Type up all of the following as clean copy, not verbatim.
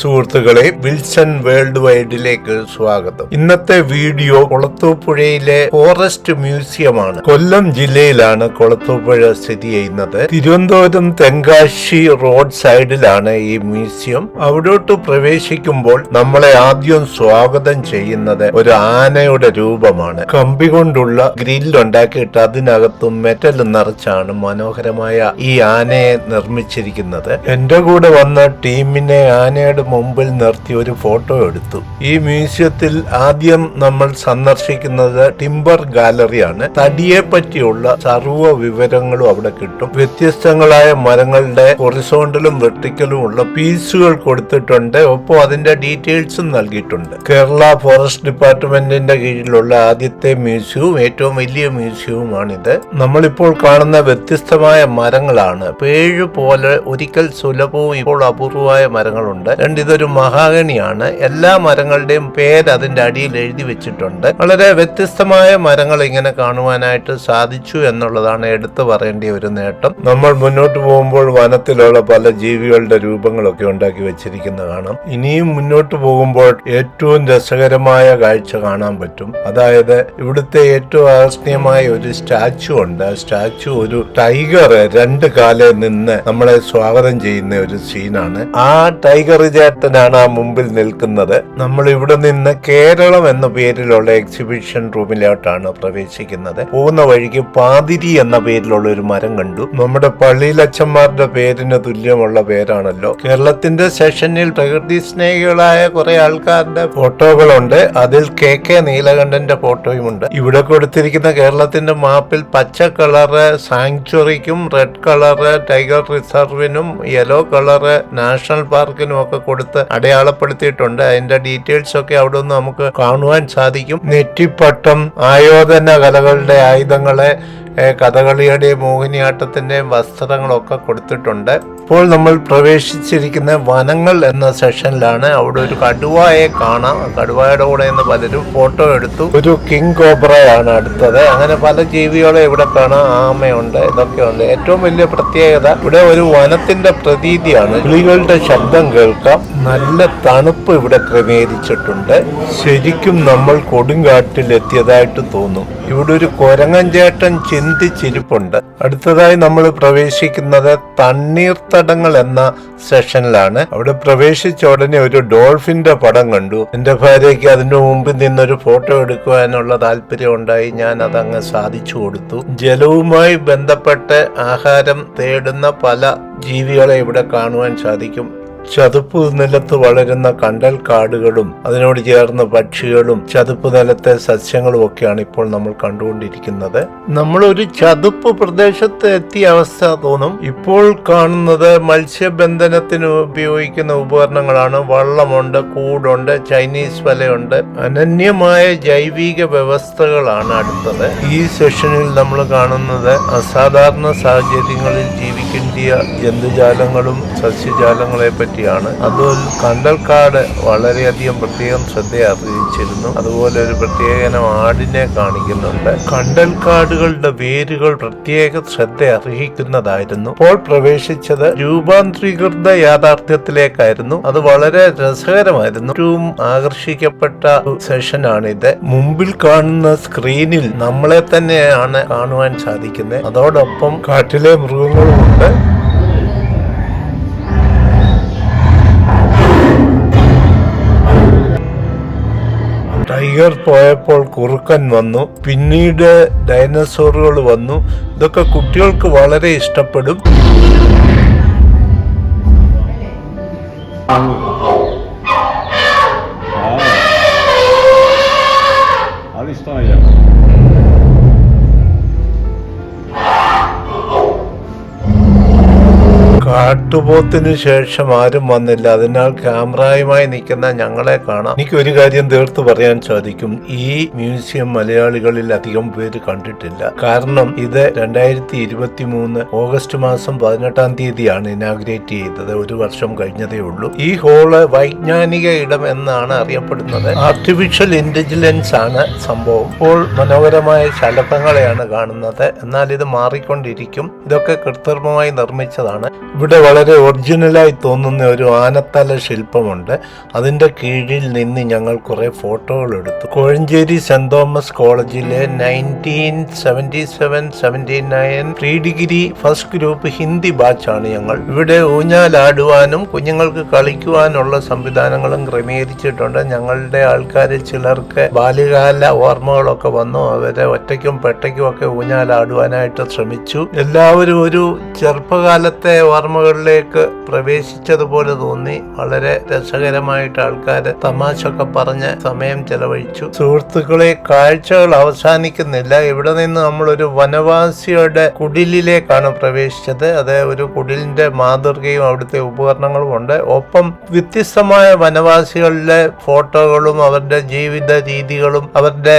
സുഹൃത്തുക്കളെ, Wilson world വൈഡിലേക്ക് സ്വാഗതം. ഇന്നത്തെ വീഡിയോ കൊളത്തൂപ്പുഴയിലെ ഫോറസ്റ്റ് മ്യൂസിയമാണ്. കൊല്ലം ജില്ലയിലാണ് കൊളത്തൂപ്പുഴ സ്ഥിതി ചെയ്യുന്നത്. തിരുവനന്തപുരം തെങ്കാശി റോഡ് സൈഡിലാണ് ഈ മ്യൂസിയം. അവിടോട്ട് പ്രവേശിക്കുമ്പോൾ നമ്മളെ ആദ്യം സ്വാഗതം ചെയ്യുന്നത് ഒരു ആനയുടെ രൂപമാണ്. കമ്പി കൊണ്ടുള്ള ഗ്രില്ലുണ്ടാക്കിയിട്ട് അതിനകത്തും മെറ്റൽ നിറച്ചാണ് മനോഹരമായ ഈ ആനയെ നിർമ്മിച്ചിരിക്കുന്നത്. എന്റെ കൂടെ വന്ന ടീമിനെ ആനയുടെ മുമ്പിൽ നിർത്തി ഒരു ഫോട്ടോ എടുത്തു. ഈ മ്യൂസിയത്തിൽ ആദ്യം നമ്മൾ സന്ദർശിക്കുന്നത് ടിംബർ ഗാലറിയാണ്. തടിയെ പറ്റിയുള്ള സർവ്വ വിവരങ്ങളും അവിടെ കിട്ടും. വ്യത്യസ്തങ്ങളായ മരങ്ങളുടെ ഹൊറിസോണ്ടലും വെർട്ടിക്കലും ഉള്ള പീസുകൾ കൊടുത്തിട്ടുണ്ട്. ഒപ്പം അതിന്റെ ഡീറ്റെയിൽസും നൽകിയിട്ടുണ്ട്. കേരള ഫോറസ്റ്റ് ഡിപ്പാർട്ട്മെന്റിന്റെ കീഴിലുള്ള ആദ്യത്തെ മ്യൂസിയവും ഏറ്റവും വലിയ മ്യൂസിയവുമാണിത്. നമ്മളിപ്പോൾ കാണുന്ന വ്യത്യസ്തമായ മരങ്ങളാണ്. പേഴ് പോലെ ഒരിക്കൽ സുലഭവും ഇപ്പോൾ അപൂർവമായ മരങ്ങളുണ്ട്. ഇതൊരു മഹാഗണിയാണ്. എല്ലാ മരങ്ങളുടെയും പേര് അതിന്റെ അടിയിൽ എഴുതി വെച്ചിട്ടുണ്ട്. വളരെ വ്യത്യസ്തമായ മരങ്ങൾ ഇങ്ങനെ കാണുവാനായിട്ട് സാധിച്ചു എന്നുള്ളതാണ് എടുത്തു പറയേണ്ട ഒരു നേട്ടം. നമ്മൾ മുന്നോട്ട് പോകുമ്പോൾ വനത്തിലുള്ള പല ജീവികളുടെ രൂപങ്ങളൊക്കെ ഉണ്ടാക്കി വെച്ചിരിക്കുന്ന കാണാം. ഇനിയും മുന്നോട്ട് പോകുമ്പോൾ ഏറ്റവും രസകരമായ കാഴ്ച കാണാൻ പറ്റും. അതായത് ഇവിടുത്തെ ഏറ്റവും ആകർഷണീയമായ ഒരു സ്റ്റാച്ചു ഉണ്ട്. ആ സ്റ്റാച്ചു ഒരു ടൈഗർ രണ്ട് കാലിൽ നിന്ന് നമ്മളെ സ്വാഗതം ചെയ്യുന്ന ഒരു സീനാണ്. ആ ടൈഗർ ചേട്ടനാണ് ആ മുമ്പിൽ നിൽക്കുന്നത്. നമ്മൾ ഇവിടെ നിന്ന് കേരളം എന്ന പേരിലുള്ള എക്സിബിഷൻ റൂമിലോട്ടാണ് പ്രവേശിക്കുന്നത്. പോകുന്ന വഴിക്ക് പാതിരി എന്ന പേരിലുള്ള ഒരു മരം കണ്ടു. നമ്മുടെ പള്ളിയിലച്ചന്മാരുടെ പേരിന് തുല്യമുള്ള പേരാണല്ലോ. കേരളത്തിന്റെ സെഷനിൽ പ്രകൃതി സ്നേഹികളായ കുറെ ആൾക്കാരുടെ ഫോട്ടോകളുണ്ട്. അതിൽ കെ നീലകണ്ഠന്റെ ഫോട്ടോയുമുണ്ട്. ഇവിടെ കൊടുത്തിരിക്കുന്ന കേരളത്തിന്റെ മാപ്പിൽ പച്ച കളറ് സാങ്ച്വറിക്കും റെഡ് കളറ് ടൈഗർ റിസർവിനും യെല്ലോ കളറ് നാഷണൽ പാർക്കിനും ഒക്കെ കൊടുത്ത് അടയാളപ്പെടുത്തിയിട്ടുണ്ട്. അതിന്റെ ഡീറ്റെയിൽസ് ഒക്കെ അവിടെ നിന്ന് നമുക്ക് കാണുവാൻ സാധിക്കും. നെറ്റിപ്പട്ടം, ആയോധന കലകളുടെ ആയുധങ്ങളെ, കഥകളിയുടെയും മോഹിനിയാട്ടത്തിന്റെയും വസ്ത്രങ്ങളൊക്കെ കൊടുത്തിട്ടുണ്ട്. ഇപ്പോൾ നമ്മൾ പ്രവേശിച്ചിരിക്കുന്ന വനങ്ങൾ എന്ന സെഷനിലാണ്. അവിടെ ഒരു കടുവയെ കാണാം. കടുവയുടെ കൂടെ നിന്ന് പലരും ഫോട്ടോ എടുത്തു. ഒരു കിങ് കോബ്രയാണ് അടുത്തത്. അങ്ങനെ പല ജീവികളെ ഇവിടെ കാണാം. ആമയുണ്ട്, ഇതൊക്കെയുണ്ട്. ഏറ്റവും വലിയ പ്രത്യേകത ഇവിടെ ഒരു വനത്തിന്റെ പ്രതീതിയാണ്. കിളികളുടെ ശബ്ദം കേൾക്കാം. നല്ല തണുപ്പ് ഇവിടെ ക്രമീകരിച്ചിട്ടുണ്ട്. ശരിക്കും നമ്മൾ കൊടുങ്കാട്ടിൽ എത്തിയതായിട്ട് തോന്നും. ഇവിടെ ഒരു കൊരങ്ങഞ്ചേട്ടൻ ചിന്തിച്ചിരിപ്പുണ്ട്. അടുത്തതായി നമ്മൾ പ്രവേശിക്കുന്നത് തണ്ണീർത്തടങ്ങൾ എന്ന സെഷനിലാണ്. അവിടെ പ്രവേശിച്ച ഉടനെ ഒരു ഡോൾഫിന്റെ പടം കണ്ടു. എന്റെ ഭാര്യയ്ക്ക് അതിന്റെ മുമ്പിൽ നിന്നൊരു ഫോട്ടോ എടുക്കുവാനുള്ള താല്പര്യം ഉണ്ടായി. ഞാൻ അതങ്ങ് സാധിച്ചു കൊടുത്തു. ജലവുമായി ബന്ധപ്പെട്ട് ആഹാരം തേടുന്ന പല ജീവികളെ ഇവിടെ കാണുവാൻ സാധിക്കും. ചതുപ്പ് നിലത്ത് വളരുന്ന കണ്ടൽ കാടുകളും അതിനോട് ചേർന്ന പക്ഷികളും ചതുപ്പ് നിലത്തെ സസ്യങ്ങളും ഒക്കെയാണ് ഇപ്പോൾ നമ്മൾ കണ്ടുകൊണ്ടിരിക്കുന്നത്. നമ്മളൊരു ചതുപ്പ് പ്രദേശത്ത് എത്തിയ അവസ്ഥ തോന്നും. ഇപ്പോൾ കാണുന്നത് മത്സ്യബന്ധനത്തിന് ഉപയോഗിക്കുന്ന ഉപകരണങ്ങളാണ്. വള്ളമുണ്ട്, കൂടുണ്ട്, ചൈനീസ് വലയുണ്ട്. അനന്യമായ ജൈവിക വ്യവസ്ഥകളാണ് അടുത്തത്. ഈ സെഷനിൽ നമ്മൾ കാണുന്നത് അസാധാരണ സാഹചര്യങ്ങളിൽ ജീവിക്കേണ്ട ജന്തുജാലങ്ങളും സസ്യജാലങ്ങളെ പറ്റിയാണ്. അതുപോലെ കണ്ടൽക്കാട് വളരെയധികം പ്രത്യേകം ശ്രദ്ധ അറിയിച്ചിരുന്നു. അതുപോലെ ഒരു പ്രത്യേക ആടിനെ കാണിക്കുന്നുണ്ട്. കണ്ടൽക്കാടുകളുടെ വേരുകൾ പ്രത്യേക ശ്രദ്ധ അർഹിക്കുന്നതായിരുന്നു. ഇപ്പോൾ പ്രവേശിച്ചത് രൂപാന്തരീകൃത യാഥാർത്ഥ്യത്തിലേക്കായിരുന്നു. അത് വളരെ രസകരമായിരുന്നു. ഏറ്റവും ആകർഷിക്കപ്പെട്ട സെഷനാണിത്. മുമ്പിൽ കാണുന്ന സ്ക്രീനിൽ നമ്മളെ തന്നെയാണ് കാണുവാൻ സാധിക്കുന്നത്. അതോടൊപ്പം കാട്ടിലെ മൃഗങ്ങളുമുണ്ട്. ടൈഗർ പോയപ്പോൾ കുറുക്കൻ വന്നു. പിന്നീട് ഡൈനസോറുകൾ വന്നു. ഇതൊക്കെ കുട്ടികൾക്ക് വളരെ ഇഷ്ടപ്പെടും. കാട്ടുപോത്തിന് ശേഷം ആരും വന്നില്ല. അതിനാൽ ക്യാമറയുമായി നിൽക്കുന്ന ഞങ്ങളെ കാണാം. എനിക്ക് ഒരു കാര്യം തീർത്ത് പറയാൻ സാധിക്കും. ഈ മ്യൂസിയം മലയാളികളിൽ അധികം പേര് കണ്ടിട്ടില്ല. കാരണം ഇത് 2023 ഓഗസ്റ്റ് മാസം 18-ാം തീയതിയാണ് ഇനാഗ്രേറ്റ് ചെയ്തത്. ഒരു വർഷം കഴിഞ്ഞതേ ഉള്ളൂ. ഈ ഹോള് വൈജ്ഞാനിക ഇടം എന്നാണ് അറിയപ്പെടുന്നത്. ആർട്ടിഫിഷ്യൽ ഇന്റലിജൻസ് ആണ് സംഭവം. ഇപ്പോൾ മനോഹരമായ ശലഭങ്ങളെയാണ് കാണുന്നത്. എന്നാൽ ഇത് മാറിക്കൊണ്ടിരിക്കും. ഇതൊക്കെ കൃത്രിമമായി നിർമ്മിച്ചതാണ്. ഇവിടെ വളരെ വളരെ ഒറിജിനലായി തോന്നുന്ന ഒരു ആനത്തല ശില്പമുണ്ട്. അതിന്റെ കീഴിൽ നിന്ന് ഞങ്ങൾ കുറെ ഫോട്ടോകൾ എടുത്തു. കോഴഞ്ചേരി സെന്റ് തോമസ് കോളേജിലെ 1977-79 pre degree first group Hindi ബാച്ചാണ് ഞങ്ങൾ. ഇവിടെ ഊഞ്ഞാലാടുവാനും കുഞ്ഞുങ്ങൾക്ക് കളിക്കുവാനുള്ള സംവിധാനങ്ങളും ക്രമീകരിച്ചിട്ടുണ്ട്. ഞങ്ങളുടെ ആൾക്കാരിൽ ചിലർക്ക് ബാല്യകാല ഓർമ്മകളൊക്കെ വന്നു. അവരെ ഒറ്റയ്ക്കും പെട്ടയ്ക്കും ഒക്കെ ഊഞ്ഞാലാടുവാനായിട്ട് ശ്രമിച്ചു. എല്ലാവരും ഒരു ചെറുപ്പകാലത്തെ ഓർമ്മകളിലേക്ക് പ്രവേശിച്ചതുപോലെ തോന്നി. വളരെ രസകരമായിട്ട് ആൾക്കാര് തമാശൊക്കെ പറഞ്ഞ് സമയം ചെലവഴിച്ചു. സുഹൃത്തുക്കളെ, കാഴ്ചകൾ അവസാനിക്കുന്നില്ല. ഇവിടെ നിന്ന് നമ്മളൊരു വനവാസിയുടെ കുടിലിലേക്കാണ് പ്രവേശിച്ചത്. അത് ഒരു കുടിലിന്റെ മാതൃകയും അവിടുത്തെ ഉപകരണങ്ങളും ഉണ്ട്. ഒപ്പം വ്യത്യസ്തമായ വനവാസികളുടെ ഫോട്ടോകളും അവരുടെ ജീവിത രീതികളും അവരുടെ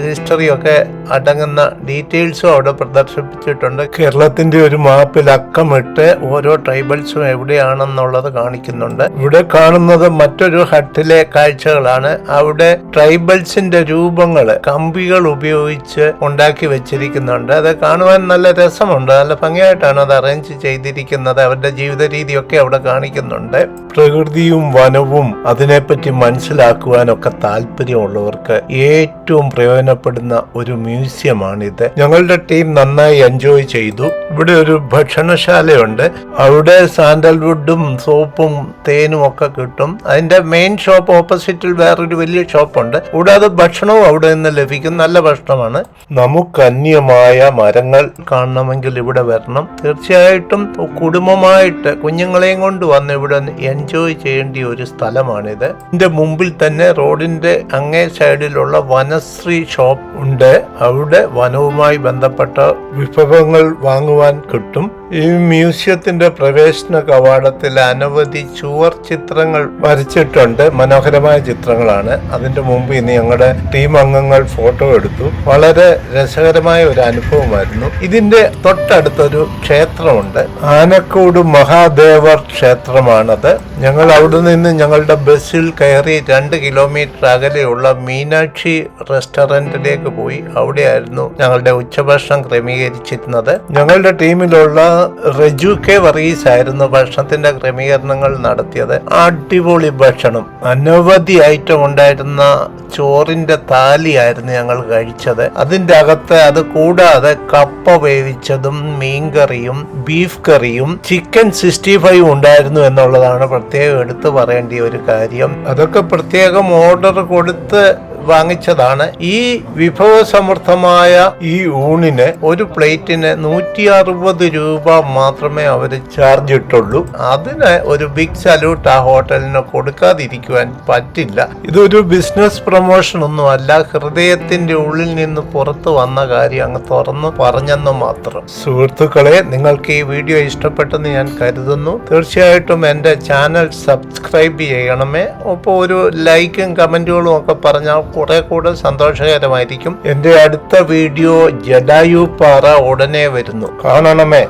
ഹിസ്റ്ററിയും ഒക്കെ അടങ്ങുന്ന ഡീറ്റെയിൽസും അവിടെ പ്രദർശിപ്പിച്ചിട്ടുണ്ട്. കേരളത്തിന്റെ ഒരു മാപ്പിൽ അക്കമിട്ട് ഓരോ ട്രൈബൽസും എവിടെയാണെന്നുള്ളത് കാണിക്കുന്നുണ്ട്. ഇവിടെ കാണുന്നത് മറ്റൊരു ഹട്ടിലെ കാഴ്ചകളാണ്. അവിടെ ട്രൈബൽസിന്റെ രൂപങ്ങള് കമ്പികൾ ഉപയോഗിച്ച് ഉണ്ടാക്കി വെച്ചിരിക്കുന്നുണ്ട്. അത് കാണുവാൻ നല്ല രസമുണ്ട്. നല്ല ഭംഗിയായിട്ടാണ് അത് അറേഞ്ച് ചെയ്തിരിക്കുന്നത്. അവരുടെ ജീവിത രീതിയൊക്കെ അവിടെ കാണിക്കുന്നുണ്ട്. പ്രകൃതിയും വനവും അതിനെപ്പറ്റി മനസ്സിലാക്കുവാനൊക്കെ താല്പര്യമുള്ളവർക്ക് ഏറ്റവും പ്രയോജനപ്പെടുന്ന ഒരു മ്യൂസിയമാണിത്. ഞങ്ങളുടെ ടീം നന്നായി എൻജോയ് ചെയ്തു. ഇവിടെ ഒരു ഭക്ഷണശാലയുണ്ട്. അവിടെ സാൻഡൽവുഡും സോപ്പും തേനും ഒക്കെ കിട്ടും. അതിന്റെ മെയിൻ ഷോപ്പ് ഓപ്പോസിറ്റിൽ വേറൊരു വലിയ ഷോപ്പുണ്ട്. കൂടാതെ ഭക്ഷണവും അവിടെ നിന്ന് ലഭിക്കും. നല്ല ഭക്ഷണമാണ്. നമുക്ക് അന്യമായ മരങ്ങൾ കാണണമെങ്കിൽ ഇവിടെ വരണം. തീർച്ചയായിട്ടും കുടുംബമായിട്ട് കുഞ്ഞുങ്ങളെയും കൊണ്ട് വന്ന് ഇവിടെ എൻജോയ് ചെയ്യേണ്ട ഒരു സ്ഥലമാണിത്. ഇതിന്റെ മുമ്പിൽ തന്നെ റോഡിന്റെ അങ്ങേ സൈഡിലുള്ള വനശ്രീ ഷോപ്പ് ഉണ്ട്. അവിടെ വനവുമായി ബന്ധപ്പെട്ട വിഭവങ്ങൾ വാങ്ങുവാൻ കിട്ടും. ഈ മ്യൂസിയത്തിന്റെ പ്രവേശന കവാടത്തിൽ അനവധി ചുവർ ചിത്രങ്ങൾ വരച്ചിട്ടുണ്ട്. മനോഹരമായ ചിത്രങ്ങളാണ്. അതിന്റെ മുമ്പ് ഇന്ന് ഞങ്ങളുടെ ടീം അംഗങ്ങൾ ഫോട്ടോ എടുത്തു. വളരെ രസകരമായ ഒരു അനുഭവമായിരുന്നു. ഇതിന്റെ തൊട്ടടുത്തൊരു ക്ഷേത്രമുണ്ട്. ആനക്കോട് മഹാദേവർ ക്ഷേത്രമാണത്. ഞങ്ങൾ അവിടെ നിന്ന് ഞങ്ങളുടെ ബസ്സിൽ കയറി 2 കിലോമീറ്റർ അകലെയുള്ള മീനാക്ഷി റെസ്റ്റോറന്റിലേക്ക് പോയി. അവിടെയായിരുന്നു ഞങ്ങളുടെ ഉച്ചഭക്ഷണം ക്രമീകരിച്ചിരുന്നത്. ഞങ്ങളുടെ ടീമിലുള്ള റജു കെ വർഗീസ് ആയിരുന്നു ഭക്ഷണത്തിന്റെ ക്രമീകരണങ്ങൾ നടത്തിയത്. അടിപൊളി ഭക്ഷണം, അനവധി ഐറ്റം ഉണ്ടായിരുന്ന ചോറിന്റെ താലിയായിരുന്നു ഞങ്ങൾ കഴിച്ചത്. അതിന്റെ അകത്ത് അത് കൂടാതെ കപ്പ വേവിച്ചതും മീൻകറിയും ബീഫ് കറിയും ചിക്കൻ 65 ഉണ്ടായിരുന്നു എന്നുള്ളതാണ് പ്രത്യേകം എടുത്തു പറയേണ്ട ഒരു കാര്യം. അതൊക്കെ പ്രത്യേകം ഓർഡർ കൊടുത്ത് വാങ്ങിച്ചതാണ്. ഈ വിഭവസമൃദ്ധമായ ഈ ഊണിന് ഒരു പ്ലേറ്റിന് 160 രൂപ മാത്രമേ അവർ ചാർജ് ഇട്ടുള്ളൂ. അതിന് ഒരു ബിഗ് സല്യൂട്ട് ആ ഹോട്ടലിന് കൊടുക്കാതിരിക്കുവാൻ പറ്റില്ല. ഇതൊരു ബിസിനസ് പ്രൊമോഷൻ ഒന്നും അല്ല. ഹൃദയത്തിന്റെ ഉള്ളിൽ നിന്ന് പുറത്തു വന്ന കാര്യം അങ്ങ് തുറന്നു പറഞ്ഞെന്ന് മാത്രം. സുഹൃത്തുക്കളെ, നിങ്ങൾക്ക് ഈ വീഡിയോ ഇഷ്ടപ്പെട്ടെന്ന് ഞാൻ കരുതുന്നു. തീർച്ചയായിട്ടും എൻ്റെ ചാനൽ സബ്സ്ക്രൈബ് ചെയ്യണമേ. ഒപ്പം ഒരു ലൈക്കും കമന്റുകളും ഒക്കെ പറഞ്ഞാൽ കുറെ കൂടെ സന്തോഷകരമായിരിക്കും. എന്റെ അടുത്ത വീഡിയോ ജഡായു പാറ ഉടനെ വരുന്നു. കാണണമേ.